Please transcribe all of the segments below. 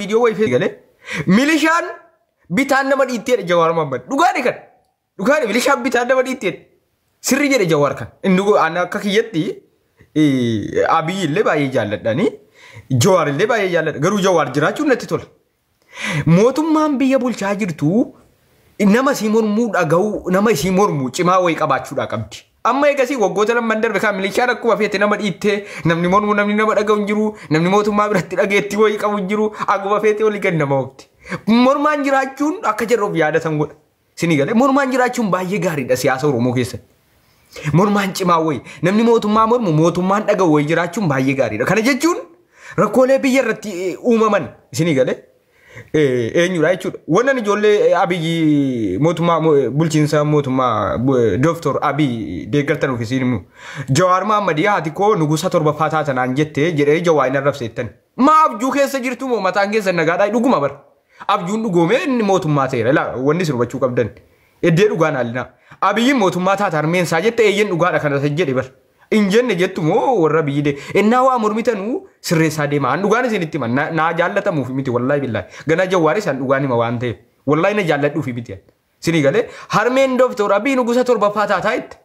video way fi gale milishan bitan nama diitte Jawar Mohammed dugani kan dugani milishan bitan nama diitte sirri jede Jawar kan indugo ana kakiyatti Abiy illee baay'ee jaalladhani Jawar illee baay'ee jaalladha garuu Jawar jiraachuun natti tola mootummaan biyya bulchaa jirtu nama simormuu dhaga'u nama simormuu cimaa way qabaachuudha qabdi amma eegasi waggoota lamman darbe kan milishaan akkuma feete nama dhiitte namni mormuu namni nama dhaga'u jiru namni mootummaa biratti dhageetti way qabu jiru aguma feete oli gan nama waqti mormaan jiraachuun akka jarroof yaadatan godha sini galee mormaan jiraachuun baay'ee gaariidha siyaasa Oromoo keessatti mormaan cimaa way namni mootummaa mormu mootummaan dhaga'u way jiraachuun baay'ee gaariidha kana jechuun rakkoolee biyya irratti uumaman sini galee eenyudha jechuudha wannan ijoollee Abiy mootummaa bulchiinsa mootummaa Dr. Abiy deeggartan ofiisiin immoo Jawar Mohammed yaati koo nugusa torbaffaa taatanaan jettee jedhee Jawaa hin arrabseettan ma abjuu keessa jirtu moo mataan keessa nagaadhaa dhuguma bar abjuun dhugoomee inni mootummaa ta'eera la wanni sin hubachuu qabdan eddee dhugaan alina Abiy mootummaa taataan meensaa jette eeyyen dhugaadha kana jedhe bar injenne jettu moo warra biyyide ennaa waa mormitanu sirreessaa deema an dhugaan isinitti man na jaallatamuuf miti wallahi billahi gana Jawaaris an dhugaan hima waan ta'eef wallahi na jaalladhuuf miti sini galee harmeen Dr. Abiy nugusa torbaffaa taataa itti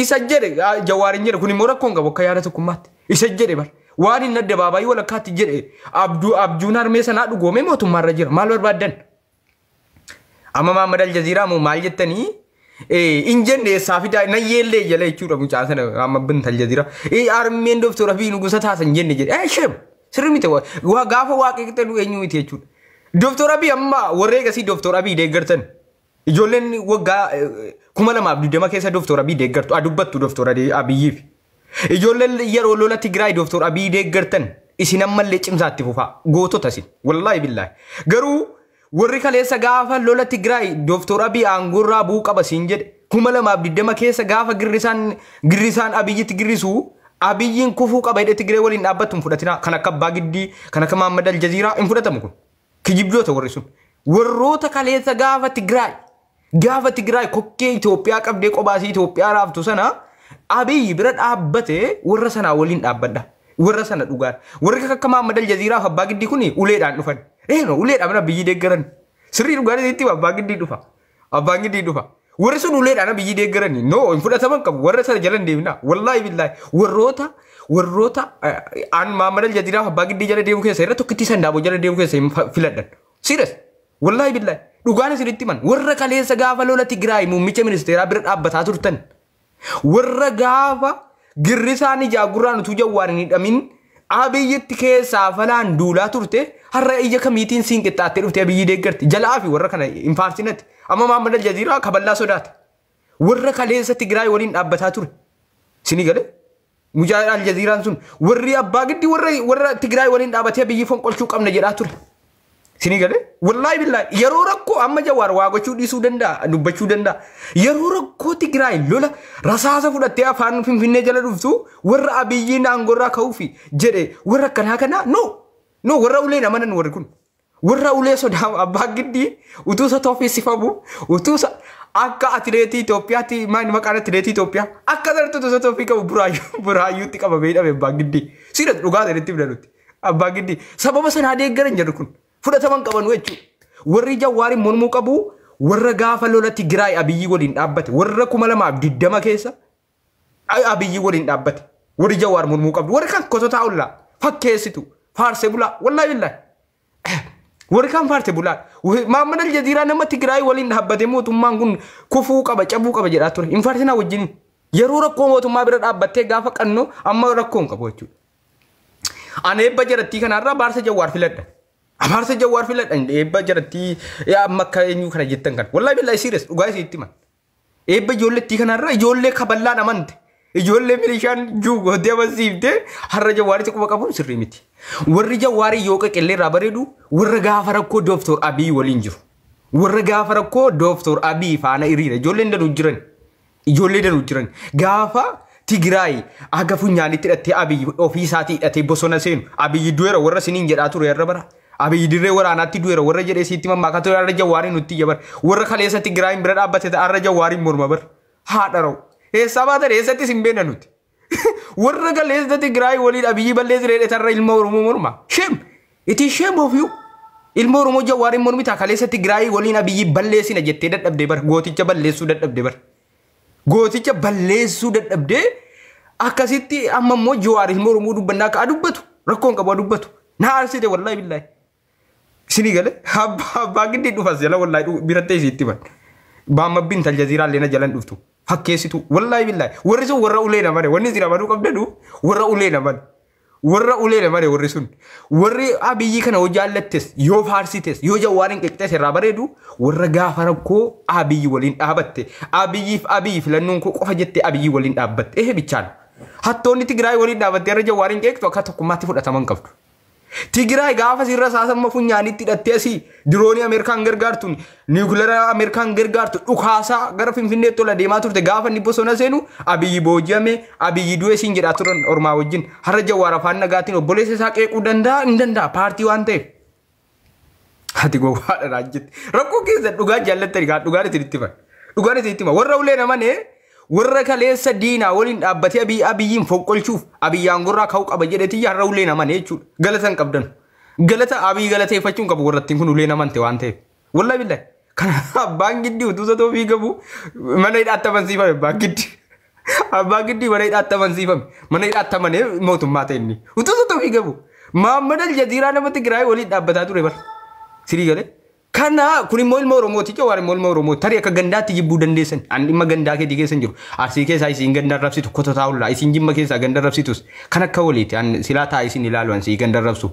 isa jedhe Jawaarin jedhe kun immoo rakkoon qabu akka yaada tokkummaatti isa jedhe bar waan inni adda baabaayii walakkaatti jedhe abjuun harmee sanaa dhugoomee mootummaarra jira maal barbaaddan amma Muhammad Al-Jazeera moo maal jettanii injenne saafida na yelle jala jechuudha mucaa sana amma bint Al-Jazeera armeen Dr. Abiy nugusa taasan jenne jedhe shem sirri miti waa gaafa waaqeqte nu eenyu miti jechuudha Dr. Abiy amma warreegasi Dr. Abiy deeggartan ijoolleen waggaa 2020 keessa Dr. Abiy deeggartu adubbattu Dr. Abiyyiif ijoolleen yeroo lola Tigraay Dr. Abiy deeggartan isin ammallee cimsaatti fufaa gootota isin wallahi billahi garuu warri kaleessa gaafa lola Tigraay Dr. Abiy aangurraa buu qaba siin jedhe 2020 keessa gaafa girrisaan Abiyyitti girrisu Abiyyin kufuu qaba hidhe Tigraay waliin dhaabbattu fudhatina kan akka Abbaa Giddii kan akka Muhammad Al-Jazeera hin fudhatamu kun kijibdoota warri sun warroota kaleessa gaafa Tigraay kokkee Itoophiyaa qabdee qobaasii Itoophiyaa raaftu sana Abiy bira dhaabbate warra sana waliin dhaabbadha warra sana dhugaan warri akka Muhammad Al-Jazeera Abbaa Giddii kun uleedhaan dhufan no uleedhaan Abiyyi deeggaran sirrii dhugaan itti Abbaa Giddii dhufa warri sun uleedhaan Abiyyi deeggaran no hin fudhataman qabu warra sana jalan deemna wallahi billahi warroota an Muhammad Al-Jazeera Abbaa Giddii jala deemu keessa irra tokkitti sandaaboo jala deemu keessa filadhan serious wallahi billahi dhugaan isinitti man warra kaleessa gaafa lola Tigraay muummicha ministeeraa bira dhaabbataa turtan warra gaafa girrisaanii jaagurraan utuu Jawaarin hidhamin Abiyyitti keessaa falaan duulaa turte har'a ija kamiitiin siin qixxaattee dhufte Abiyyi deeggarti jalaa fi warra kana hin faarsinatti amma Muhammad Al-Jazeera kaballaa sodaate warra kaleessa Tigraay waliin dhaabbataa ture sini gale mucaa Al-Jazeeraan sun warri Abbaa Giddii warra Tigraay waliin dhaabbatee Abiyyi fonqolchuu qabna jedhaa ture sini gale wallahi billahi yeroo rakkoo amma Jawaar waa gochuu dhiisuu danda'a dubbachuu danda'a yeroo rakkoo Tigraay lola rasaasa fudhattee afaan Finfinnee jala dhuftu warra Abiyyiin aangorraa ka'uufi jedhe warra kana no warra ulee namanan warri kun warra ulee sodaa Abbaa Giddii utuusa toofisifamu utuusa akka atileetii Itoophiyaatti maal maqaan atileetii Itoophiyaa akka dartutu sa toofii qabu buraayyuutti qabamee hidhame Abbaa Giddii sirra dhugaa ta'etti fidanutti Abbaa Giddii sababa sanaa deeggaran jedhu kun fudhataman qabanu jechuudha warri Jawaarin mormuu qabu warra gaafa lola Tigraay Abiyyi waliin dhaabbate warra 2020 keessa Abiyyi waliin dhaabbate warri Jawaar mormuu qabu warri kan kototaa olla fakkeessitu faarse bulaa wallahi billahi warri kan faarse bulaa Muhammad Al-Jazeera nama Tigraay waliin dhaabbate mootummaan kun kufuu qaba cabuu qaba jedhaa ture hin faarsinaa wajjin yeroo rakkoo mootummaa bira dhaabbattee gaafa qannoo amma rakkoon qabu jechuudha ani eebba jarattii kanarraa baarsa Jawaar filadha abaarsa Jawaar filadhan eebba jarattii amma akka eenyu kana jettan kan wallahi billahi serious dhugaa isitti man eebba ijoollettii kanarraa ijoollee kaballaan amante ijoollee milishaan juugo deemasiifte har'a Jawaaritti quba qabuun sirrii miti warri Jawaarii yoo qaqillee irraa bareedu warra gaafa rakkoo Dr. Abiy waliin jiru warra gaafa rakkoo Dr. Abiy faana hiriira ijoolleen danuu jiran gaafa Tigraay aga funyaanitti hidhattee Abiy ofii isaatii hidhatee bosona seenu Abiy du'eera warra siniin jedhaa ture irra bara Abiy dirree waraanaatti du'eera warra jedhee sitti mammaakatu irra Jawaarii nutti jabar warra kaleessa Tigraay bira dhaabbate irra Jawaarii morma bar haadha rawu sabata reessatti simbena nuti warra kaleessa Tigraay waliin Abiy balleessi reedhe tarra ilma Oromoo morma shem It is shame of you. Ilmo Oromoo Jawaariin mormita kaleessa Tigraay waliin Abiyyi balleessina jettee dadhabdee bar gooticha balleessuu dadhabdee bar. Gooticha balleessuu dadhabdee akkasitti amma immoo Jawaar ilmo Oromoo dubbannaa ka dubbatu rakkoon qabu dubbatu. Na arsite wallahi billahi. Sini gale abbaa giddi dhufas jala wallahi birattee isitti ban. Baama bint Aljazeera leena jalan dhuftu. Hakkeessitu wallahi billahi. Warri sun warra ulee namare wanni sira baduu qabdadu warra ulee namare. Warra ulee namare warri sun. Warri Abiyyi kana hojjaallattes yoo faarsites yoo Jawaarin qixxees irraa bareedu warra gaafa rakkoo Abiyyi waliin dhaabatte. Abiyyi filannoon koo qofa jette Abiyyi waliin dhaabbatte. Bichaan. Hattoonni Tigraay waliin dhaabatte irra Jawaarin qeeqtu akka tokkummaatti fudhataman qabdu. Tigraay gaafa sirra saasamma funyaanitti hidhattee asii diroonii Ameerikaan gargaartuun niwukileera Ameerikaan gargaartu dhukaasaa gara Finfinneetti tola deemaa turte gaafa inni bosona seenu Abiyyi booji'ame Abiyyi du'e siin jedhaa turan ormaa wajjin har'a Jawaar afaan nagaatiin obboleessa isaa qeequu danda'a hin danda'a paartii waan ta'eef. Ati gowwaadha raajjetti rakkoo keessa dhugaa jaallattani gaa dhugaan itti hima dhugaan itti hima warra ulee namanee warra kaleessa diinaa waliin dhaabbatee Abiyyiin fonqolchuuf Abiyyaan gurraa ka'uu qaba jedhetii har'a ulee naman jechuudha. Galatan qabdan. Galata Abiyyi galateeffachuun qabu warra ittiin kun ulee namante waan ta'eef. Wallahi billahi. Kana abbaan giddi utuusa toofii gabu mana hidhaatti amansiifame abbaan giddi. Abbaan giddi mana hidhaatti amansiifame. Mana hidhaatti amanee mootummaa ta'e inni. Utuusa toofii gabu. Mahammad Aljazeeraa nama Tigraay waliin dhaabbataa ture bara. Sirii galee. Kana kun immoo ilma Oromooti Jawaar immoo ilma Oromooti tarii akka gandaatti jibbuu dandeessan an dhimma gandaa keetii keessan jiru arsii keessaa isiin ganda rabsitu kototaa ullaa isiin jimma keessaa ganda rabsitus kan akka waliiti an silaa taa isiin ilaalu an sii ganda rabsu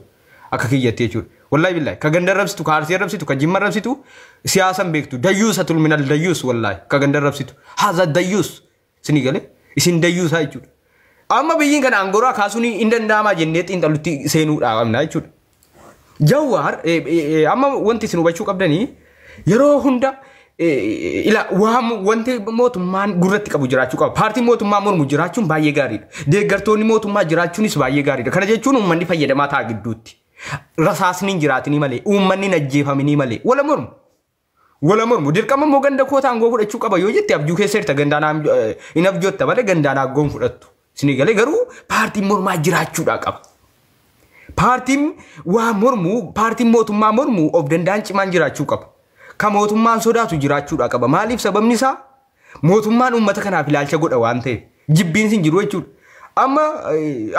akka kiyyattee jechuudha wallahi billahi ka ganda rabsitu ka arsii rabsitu ka jimma rabsitu siyaasan beektu dayyuusatul minal dayyuus wallahi ka ganda rabsitu haza dayyuus sinii galee isin dayyuusaa jechuudha amma biyyiin kana angoraa kaasuun hin danda'amaa jennee xiinxalutti seenuudhaa qabna jechuudha. Jawaar amma wanti isin hubachuu qabdanii yeroo hunda wanti mootummaan gurratti qabu jiraachuu qaba. Paartiin mootummaa mormu jiraachuun baay'ee gaariidha. Deeggartoonni mootummaa jiraachuunis baay'ee gaariidha. Kana jechuun uummanni fayyadamaa ta'a gidduutti. Rasaasni hin jiraatini malee, uummanni hin ajjeefamini malee. Wala mormu. Wala mormu. Dirqama immoo ganda kootaa aangoo fudhachuu qaba yoo jette abjuu keessa jirta gandaan hin abjootta malee gandaan aangoon fudhattu. Isin galee garuu paartiin mormaa jiraachuudhaa qaba. Paartiin waa mormu paartiin mootummaa mormu of danda'an cimaan jiraachuu qaba. Ka mootummaan sodaatu jiraachuudha qaba. Maaliif sababni isaa mootummaan uummata kanaaf ilaalcha godha waan ta'eef jibbiinsi hin jiru jechuudha. Amma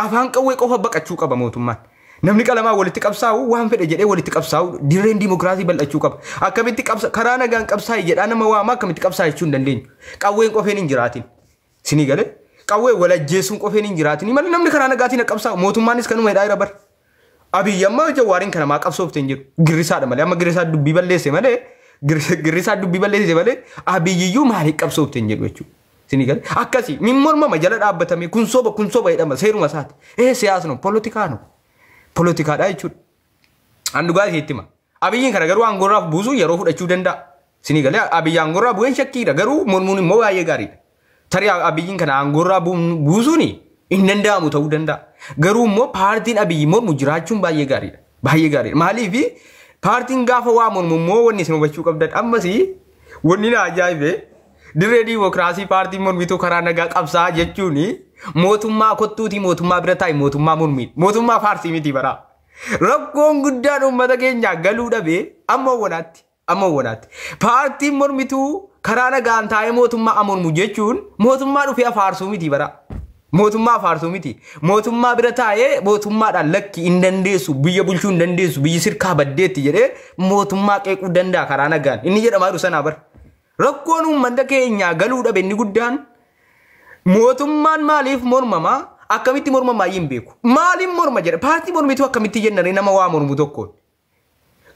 afaan qawwee qofa baqachuu qaba mootummaan. Namni qalamaa walitti qabsaa'u waan fedhe jedhee walitti qabsaa'u dirreen dimokiraasii bal'achuu qaba. Akkamitti karaa nagaan qabsaa'e jedhaa nama waama akkamitti qabsaa'e jechuu hin dandeenyu. Qawween qofeen hin jiraatin. Sinii galee qawwee walajjeessuun qofeen hin jiraatin. Malee namni karaa nagaatiin qabsaa'u mootummaanis kanuma hidhaa jira bara. Abiyyi amma Jawaariin kana maa qabsoofte hin jiru. Girrisaadha malee amma Girrisaa dubbii balleesse malee Girrisaa dubbii balleesse malee Abiyyuu maaliif qabsoofte hin jedhu jechuudha. Sinii galee akkasii min mormama jala dhaabbatame kun soba jedhama seeruma isaati. Siyaasno poolitikaano. Poolitikaadha jechuudha. An dhugaa isheetti hima. Abiyyiin kana garuu aangoorraaf buusuu yeroo fudhachuu danda'a. Sinii galee Abiyyi aangoorraa bu'een shakkiidha garuu mormuun immoo baay'ee gaariidha. Tarii Abiyyiin kana aangoorraa buusuuni hin danda'amu ta'uu danda'a. Garuu immoo paartiin Abiyyi mormu jiraachuun baay'ee gaariidha. Baay'ee gaariidha. Maaliif paartiin gaafa waa mormu immoo wanni isin hubachuu qabdan ammas wanni na ajaa'ibe dirree dimokiraasii paartiin mormituu karaa nagaa qabsaa jechuun mootummaa kottuutii mootummaa bira taa'e mootummaa mormii mootummaa faarsii miti bara. Rakkoon guddaan uummata keenyaa galuu dhabee amma wanaatti paartiin mormituu karaa nagaan taa'e mootummaa mormu jechuun mootummaa dhufee faarsuu miti bara. Mootummaa faarsuu miti. Mootummaa bira taa'ee mootummaadhaan lakki hin dandeessu biyya bulchuu hin dandeessu biyyi sirkaa baddeetti jedhee mootummaa qeequu danda'a karaa nagaan. Inni jedhamaa jiru sanaa bara. Rakkoon uummata keenyaa galuu dhabe inni guddaan mootummaan maaliif mormamaa akkamitti mormamaa hin beeku. Maaliif morma jedha paartii mormituu akkamitti jennanii nama waa mormu tokkoon.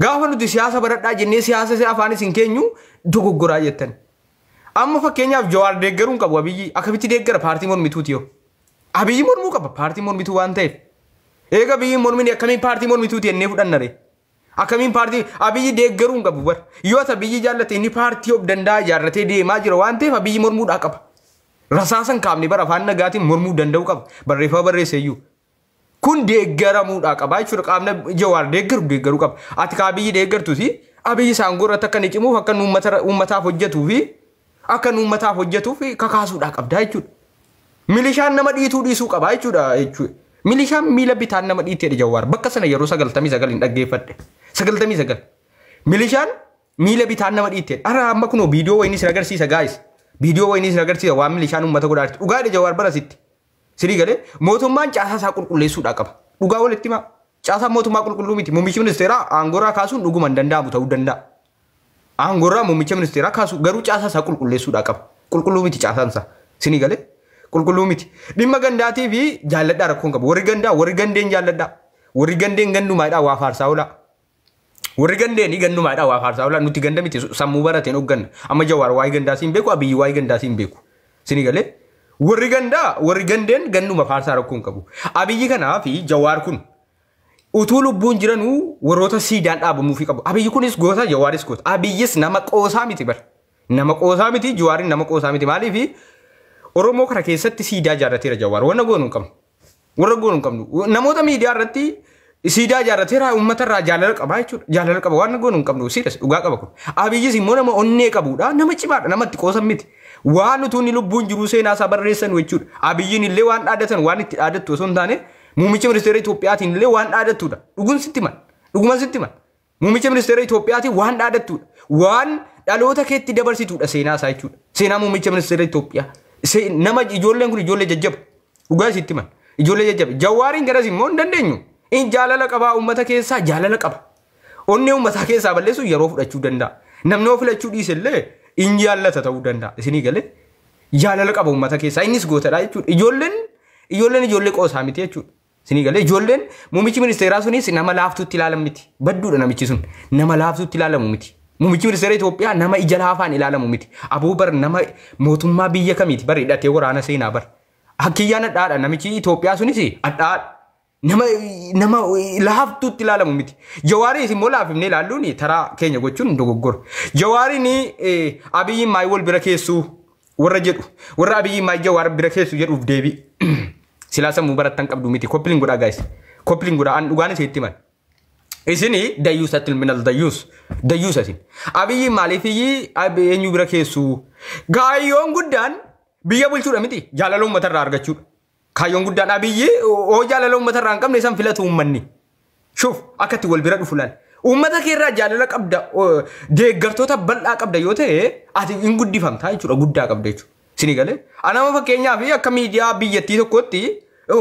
Gaafa nuti siyaasa baradhaa jennee siyaasa afaanis hin keenyu dogoggoraa jettan. Amma fakkeenyaaf Jawaar deeggaruun qabu Abiyyi akkamitti deeggara paartii mormituuti yoo. Abiyyi mormuu qaba paartii mormituu waan ta'eef. Eega Abiyyi mormini akkamiin paartii mormituuti jennee fudhannare. Akkamiin paartii Abiyyi deeggaruun qabu bara. Yoo Abiyyi jaallate inni paartii of danda'a ijaarratee deemaa jira waan ta'eef Abiyyi mormuudhaa qaba. Rasaasan kaafne bara afaan nagaatiin mormuu danda'u qaba. Barreeffama barreesseeyyuu. Kun deeggaramuudhaa qaba jechuudha qaamna Jawaar deeggaruu qaba. Ati ka Abiyyi deeggartuuti Abiyyi isaan gorratti akka inni cimuuf akka uummataaf hojjetuufi akka uummataaf hojjetuuf kakaasuudhaa qabda jechuudha. Milishaan nama dhiisuu qaba jechuudha. Milishaan miila bitaan nama dhiittee Jawaar bakka sana yeroo 99 hin dhaggeeffadhe 99 milishaan miila bitaan nama dhiittee ara amma kunoo viidiyoo wayini sin agarsiisa guys viidiyoo wayini sin agarsiisa waan milishaan uummata godhaatti dhugaadha Jawaar barasitti sirii galee mootummaan caasaa isaa qulqulleessuudha qaba dhugaa walitti ma caasaa mootummaa qulqulluu miti muummichi ministeeraa aangoraa kaasuun dhuguma hin danda'amu ta'uu danda'a aangoraa muummicha ministeeraa kaasu garuu caasaa isaa qulqulleessuudha qaba qulqulluu miti caasaan isaa sirii galee qulqulluu miti dhimma gandaatii fi jaalladhaa rakkoon qabu warri gandaa warri gandeen jaalladhaa warri gandeen gannumaadhaa waa faarsaa oola warri gandeen gannumaadhaa waa faarsaa oola nuti ganda miti sammuu barateen hogganna amma Jawaar waa'ee gandaa siin beeku abiyyi waa'ee gandaa siin beeku sini galee warri gandaa warri gandeen gannuma faarsaa rakkoon qabu abiyyi kanaa fi Jawaar kun utuu lubbuun jiranuu warroota siidaan dhaabamuufi qabu abiyyi kunis goota Jawaaris goota abiyyis nama qoosaa miti bar nama qoosaa miti Jawaarin nama qoosaa miti maaliifi Oromoo kana keessatti siidaa jaarrateera Jawaar wanna goonuu qabnu warra goonuu qabnu namoota miidiyaa irratti siidaa jaarrateera uummata irraa jaalala qaba jechuudha jaalala qaba wanna goonuu qabnu siidas dhugaa qaba kun abiyyis immoo nama onnee qabuudha nama cimaadha namatti qoosan miti waan utuu inni lubbuun jiruu seenaa isaa barreessan jechuudha abiyyiin illee waan dhaadatan waan itti dhaadattu osoo hin taane muummicha ministeera Itoophiyaatiin illee waan dhaadattuudha dhuguman sitti man muummicha ministeera Itoophiyaatiin waan dhaadattuudha waan dhaloota keetti dabarsituudha seenaa isaa jechuudha seenaa muummicha ministeera Itoophiyaa nama ijoolleen kun ijoollee jajjaba dhugaa sitti man ijoollee jajjaba Jawaariin garas immoo hin dandeenyu in jaalala qaba uummata keessaa jaalala qaba onnee uummataa keessaa balleessu yeroo fudhachuu danda'a namni of filachuu dhiisellee in jaallata ta'uu danda'a isinii galee jaalala qaba uummata keessaa innis gootadha jechuudha ijoolleen ijoollee qoosaa miti jechuudha isinii galee ijoolleen muummichi ministeeraa sunis nama laaftuutti ilaalamu miti badduudha namichi sun nama laaftuutti ilaalamu miti muummichi ministeera Itoophiyaa nama ija laafaan ilaalamu miti abuu bar nama mootummaa biyya kamiiti bar hidhatee waraana seenaa bar akkiyyaan adhaadha namichi Itoophiyaa sunis adhaadha nama laaftuutti ilaalamu miti Jawaaris immoo laafifnee ilaalluun taraa keenya gochuun dogoggora Jawaariin abiyyiin maayii wal bira keessuu warra jedhu warra abiyyiin maayii Jawaar bira keessu jedhuuf deebii silaa sammuu barattan qabdu miti koppiliin godhaa gaayis koppiliin godhaa an dhugaanis itti man isini dayyuusatil minal dayyuusa isin abiyyi maaliifiyyi eenyu bira keessu gaayyoon guddaan biyya bulchuudha miti jaalala uummata irraa argachuudha kaayyoon guddaan abiyyi oo jaalala uummata irraa hin qabne isan filatu uummanni shuf akkatti wal bira dhufu laal uummata keerraa jaalala qabda deeggartoota bal'aa qabda yoo ta'e ati hin guddifamtaa jechuudha guddaa qabda jechuudha sini galee anama fakkeenyaaf akka miidiyaa biyyattii tokkotti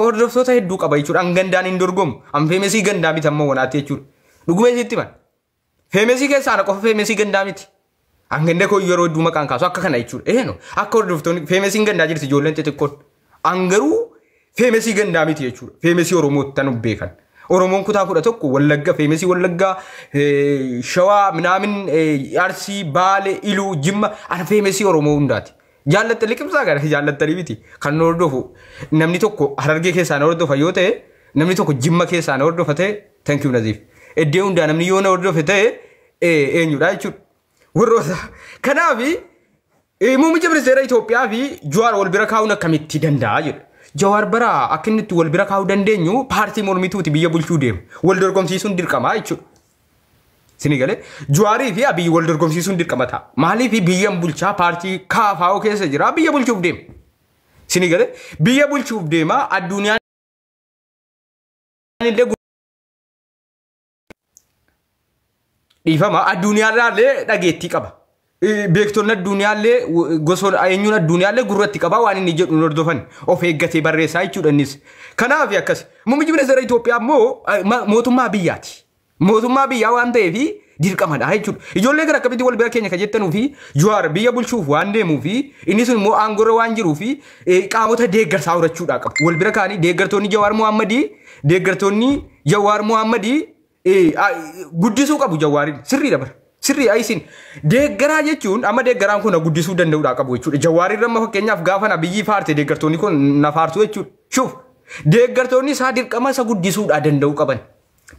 hordoftoota hedduu qaba jechuudha an gandaan hin dorgomu an feemesii gandaa miti ammoo wanaatti jechuudha dhuguma isitti man feemesii keessaa qofa feemesii gandaa miti an ganda koo yeroo hedduu maqaan kaasu akka kana jechuudha eeno akka hordoftoonni feemesiin gandaa jirti ijoolleen xixiqqoon an garuu feemesii gandaa miti jechuudha feemesii Oromootti tan beekan Oromoon kutaa 11 Wallagga feemesii Wallaggaa Shawaa minaamin Arsii Baale Iluu Jimma an feemesii Oromoo hundaati jaallatta liqimsaa gara jaallattanii miti kan hordofu namni tokko Harargee keessaa hordofa yoo ta'e namni tokko Jimma keessaa hordofa ta'e thank you Naziif eddee hundaa namni yoo hordofe ta'e eenyudha jechuudha warroota kanaaf muummicha ministeera Itoophiyaa fi Jawaar wal bira kaa'uun akkamitti danda'a jedhu Jawaar bara akka inni wal bira kaa'uu dandeenyu paartii mormituuti biyya bulchuu deemu wal dorgomsiisuun dirqamaa jechuudha Sinigale Jawaarii fi abiyyi wal dorgomsiisuun dirqama ta'a maaliif biyyan bulchaa paartii KFO keessa jira biyya bulchuuf deema Sinigale biyya bulchuuf deema addunyaan illee dhiifama addunyaallee dhageettii qaba beektonni addunyaallee gosoon eenyuun addunyaallee gurratti qaba waan inni jedhu hordofan of eeggatee barreessaa jechuudha innis kanaaf akkas muummichi ministeera Itoophiyaa immoo mootummaa biyyaati mootummaa biyyaa waan ta'eef dirqamadha jechuudha ijoollee gara akkamitti wal bira keenya ka jettanuu fi Jawaar biyya bulchuuf waan deemuu fi inni sun immoo aangorra waan jiruu fi qaamota deeggarsaa horachuudha qabu wal bira kaanii deeggartoonni Jawaar Mohammadii deeggartoonni Jawaar Mohammadii guddisuu qabu Jawaarin sirriidha bara sirrii aisin deeggaraa jechuun amma deeggaraan kun guddisuu danda'uudha qabu jechuudha Jawaarin ramma fakkeenyaaf gaafa biyyi faarte deeggartoonni kun na faartu jechuudha shuf deeggartoonni isaa dirqama isa guddisuudha danda'u qaban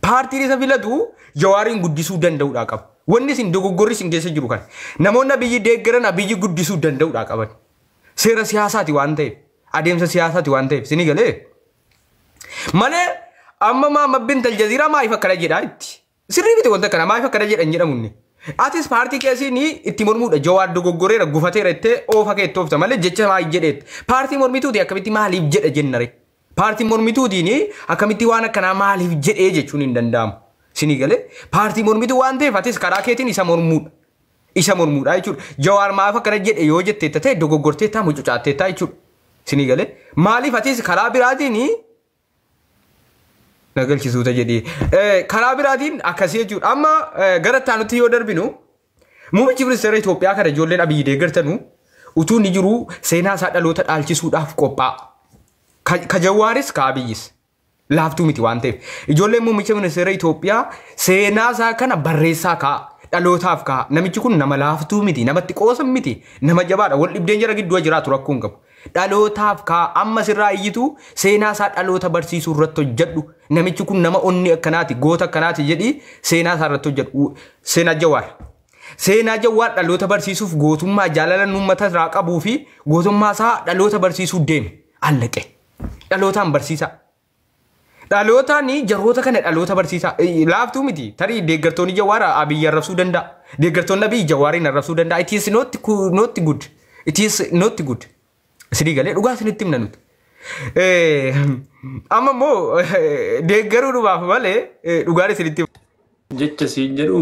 paartiin isa filatu Jawaarin guddisuu danda'uudha qabu wanni isin dogoggorri isin keessa jiru kan namoonni biyyi deeggaran biyyi guddisuu danda'uudha qaban seera siyaasaati waan ta'eef adeemsa siyaasaati waan ta'eef sini galee malee amma Maamad Bint Aljaziiraa maaliif akkana jedhaa itti sirrii miti wanta kana maaliif akkana jedhan jedhamunni atis paartii keessanii itti mormuudha Jawaar dogoggoreera gufateera itti oofa keetti oofta malee jecha maaliif jedheet paartii mormituuti akkamitti maaliif jedha jennare Paartii mormituutiin akkamitti waan akkanaa maaliif jedhee jechuun hin danda'amu. Sinii galee paartii mormituu waan ta'eef atis karaa keetiin isa mormuudha. Isa mormuudha jechuudha. Jawaar maaf akkana jedhe yoo jettee ta'e dogoggorteettaa mucucaatteettaa jechuudha. Sinii galee maaliif atis karaa biraatiin nagalchisuuta jedhee karaa biraatiin akkasii jechuudha. Amma gara taanutti yoo darbinu muummichi ministeera Itoophiyaa kana ijoolleen Abiyyi deeggartanu utuu ni jiru seenaa isaa dhaloota dhaalchisuudhaaf qophaa'a. Ka Jawaaris ka Abiyyis laaftuu miti waan ta'eef ijoolleen muummicha ministeera Itoophiyaa seenaa isaa kana barreessaa ka'a. Dhalootaaf ka'a. Namichi kun nama laaftuu miti, namatti qoosan miti, nama jabaadha. Wal dhibdeen jara gidduu jiraatu rakkoo hin qabu. Dhalootaaf ka'a. Amma sirraa iyyitu seenaa isaa dhaloota barsiisuu irratti hojjedhu. Namichi kun nama onni akkanaati, goota akkanaati jedhi seenaa isaa irratti hojjedhu. Seenaa Jawaar. Seenaa Jawaar dhaloota barsiisuuf gootummaa jaalala uummata irraa qabuu fi gootummaa isaa dhaloota barsiisuu deeme. Allaqe. Dhalootaan barsiisa. Dhalootaan jaroota kana dhaloota barsiisa. Laaftuu miti. Tarii deeggartoonni Jawaar Abiyyi arrabsuu danda'a. Deeggartoonni Abiyyi Jawaariin arrabsuu danda'a. It is not good. It is not good. Sidii galee dhugaa isinitti himna nuti. Amma immoo deeggaruu dhufaaf malee dhugaan isinitti himna. Jecha siin jedhu